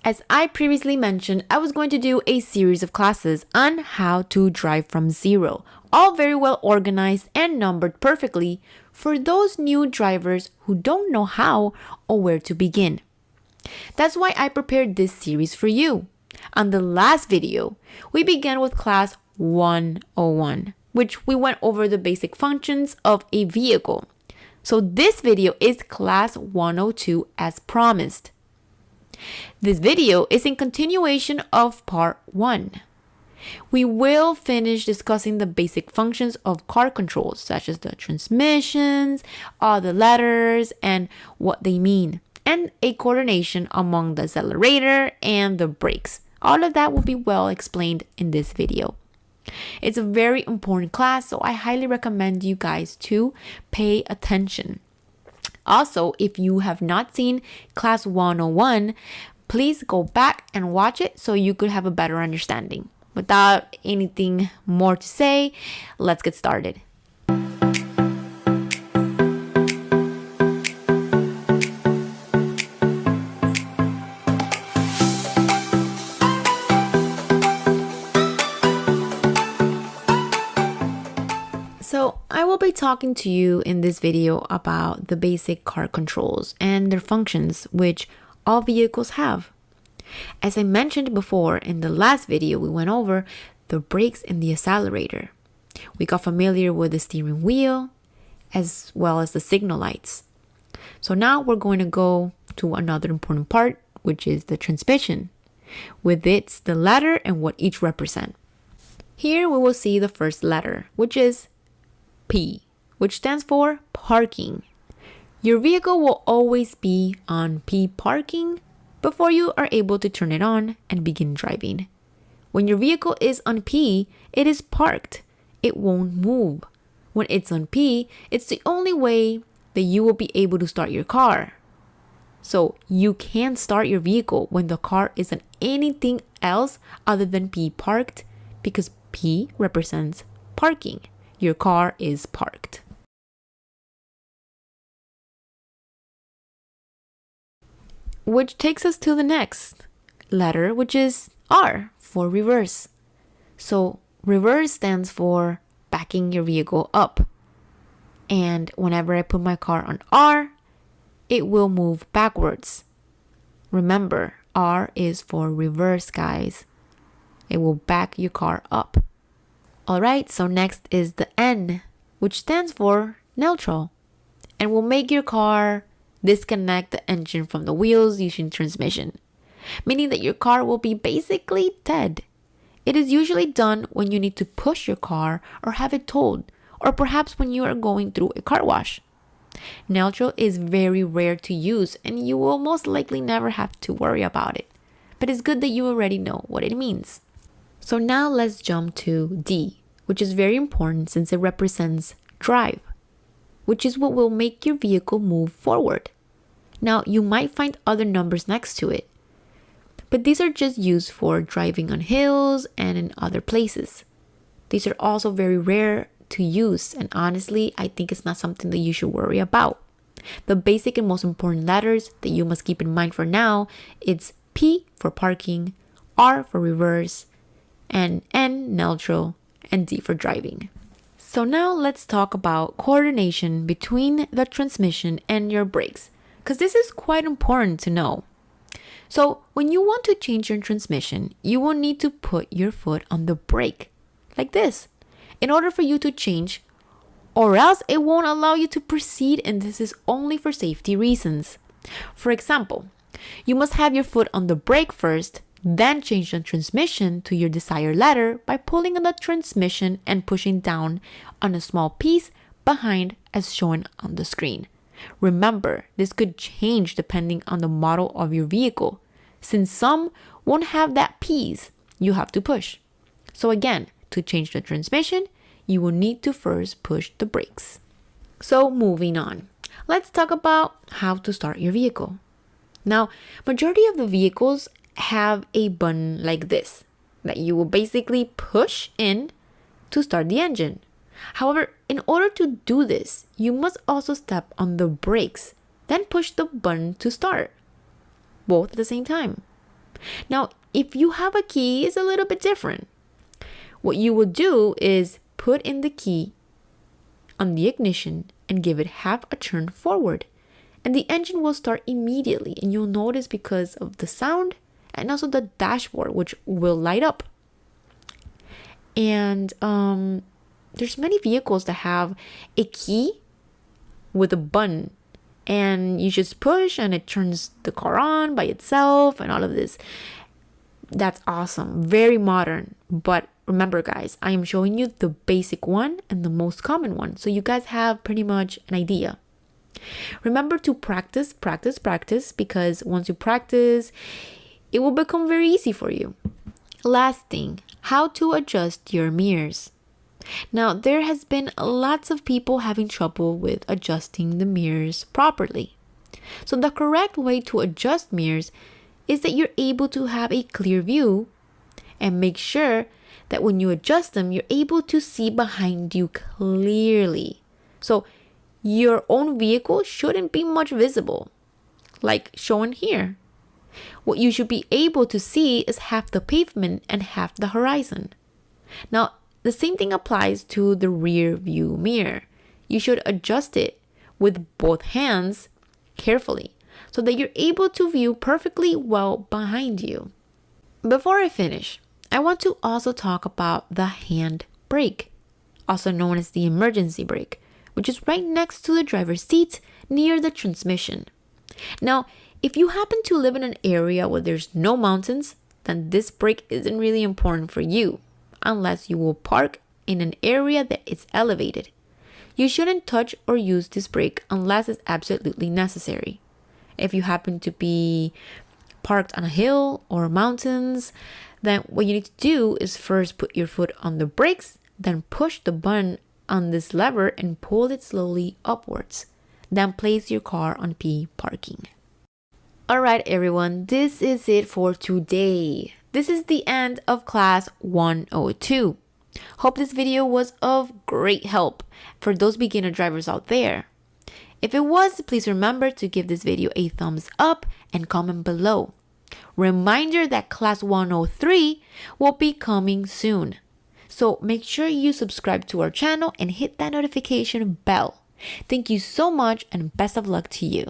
As I previously mentioned, I was going to do a series of classes on how to drive from zero, all very well organized and numbered perfectly for those new drivers who don't know how or where to begin. That's why I prepared this series for you. On the last video, we began with class 101, which we went over the basic functions of a vehicle. So this video is class 102 as promised. This video is in continuation of part 1. We will finish discussing the basic functions of car controls, such as the transmissions, all the letters, and what they mean, and a coordination among the accelerator and the brakes. All of that will be well explained in this video. It's a very important class, so I highly recommend you guys to pay attention. Also, if you have not seen class 101, please go back and watch it so you could have a better understanding. Without anything more to say, let's get started. So I will be talking to you in this video about the basic car controls and their functions, which all vehicles have. As I mentioned before in the last video, we went over the brakes and the accelerator. We got familiar with the steering wheel as well as the signal lights. So now we're going to go to another important part, which is the transmission, with its the letter and what each represent. Here we will see the first letter, which is P, which stands for parking. Your vehicle will always be on P parking before you are able to turn it on and begin driving. When your vehicle is on P, it is parked. It won't move. When it's on P, it's the only way that you will be able to start your car. So you can't start your vehicle when the car isn't anything else other than P parked, because P represents parking. Your car is parked. Which takes us to the next letter, which is R for reverse. So reverse stands for backing your vehicle up. And whenever I put my car on R, it will move backwards. Remember, R is for reverse, guys. It will back your car up. Alright, so next is the N, which stands for neutral, and will make your car disconnect the engine from the wheels using transmission, meaning that your car will be basically dead. It is usually done when you need to push your car or have it towed, or perhaps when you are going through a car wash. Neutral is very rare to use, and you will most likely never have to worry about it, but it's good that you already know what it means. So now let's jump to D, which is very important since it represents drive, which is what will make your vehicle move forward. Now, you might find other numbers next to it, but these are just used for driving on hills and in other places. These are also very rare to use, and honestly, I think it's not something that you should worry about. The basic and most important letters that you must keep in mind for now, it's P for parking, R for reverse, and N neutral, and D for driving. So now let's talk about coordination between the transmission and your brakes, because this is quite important to know. So when you want to change your transmission, you will need to put your foot on the brake, like this, in order for you to change, or else it won't allow you to proceed, and this is only for safety reasons. For example, you must have your foot on the brake first, then change the transmission to your desired letter by pulling on the transmission and pushing down on a small piece behind as shown on the screen. Remember, this could change depending on the model of your vehicle. Since some won't have that piece, you have to push. So again, to change the transmission, you will need to first push the brakes. So moving on, let's talk about how to start your vehicle. Now, majority of the vehicles have a button like this that you will basically push in to start the engine. However, in order to do this, you must also step on the brakes, then push the button to start. both at the same time. Now, if you have a key, it's a little bit different. What you will do is put in the key on the ignition and give it half a turn forward. And the engine will start immediately, and you'll notice because of the sound and also the dashboard, which will light up. And there's many vehicles that have a key with a button, and you just push and it turns the car on by itself and all of this. That's awesome. Very modern. But remember, guys, I am showing you the basic one and the most common one, so you guys have pretty much an idea. Remember to practice, because once you practice, it will become very easy for you. Last thing, how to adjust your mirrors. Now, there has been lots of people having trouble with adjusting the mirrors properly. So the correct way to adjust mirrors is that you're able to have a clear view, and make sure that when you adjust them, you're able to see behind you clearly. So your own vehicle shouldn't be much visible, like shown here. What you should be able to see is half the pavement and half the horizon. Now, the same thing applies to the rear view mirror. You should adjust it with both hands carefully so that you're able to view perfectly well behind you. Before I finish, I want to also talk about the hand brake, also known as the emergency brake, which is right next to the driver's seat near the transmission. Now, if you happen to live in an area where there's no mountains, then this brake isn't really important for you, unless you will park in an area that is elevated. You shouldn't touch or use this brake unless it's absolutely necessary. If you happen to be parked on a hill or mountains, then what you need to do is first put your foot on the brakes, then push the button on this lever and pull it slowly upwards. Then place your car on P parking. Alright everyone, this is it for today. This is the end of class 102. Hope this video was of great help for those beginner drivers out there. If it was, please remember to give this video a thumbs up and comment below. Reminder that class 103 will be coming soon. So make sure you subscribe to our channel and hit that notification bell. Thank you so much and best of luck to you.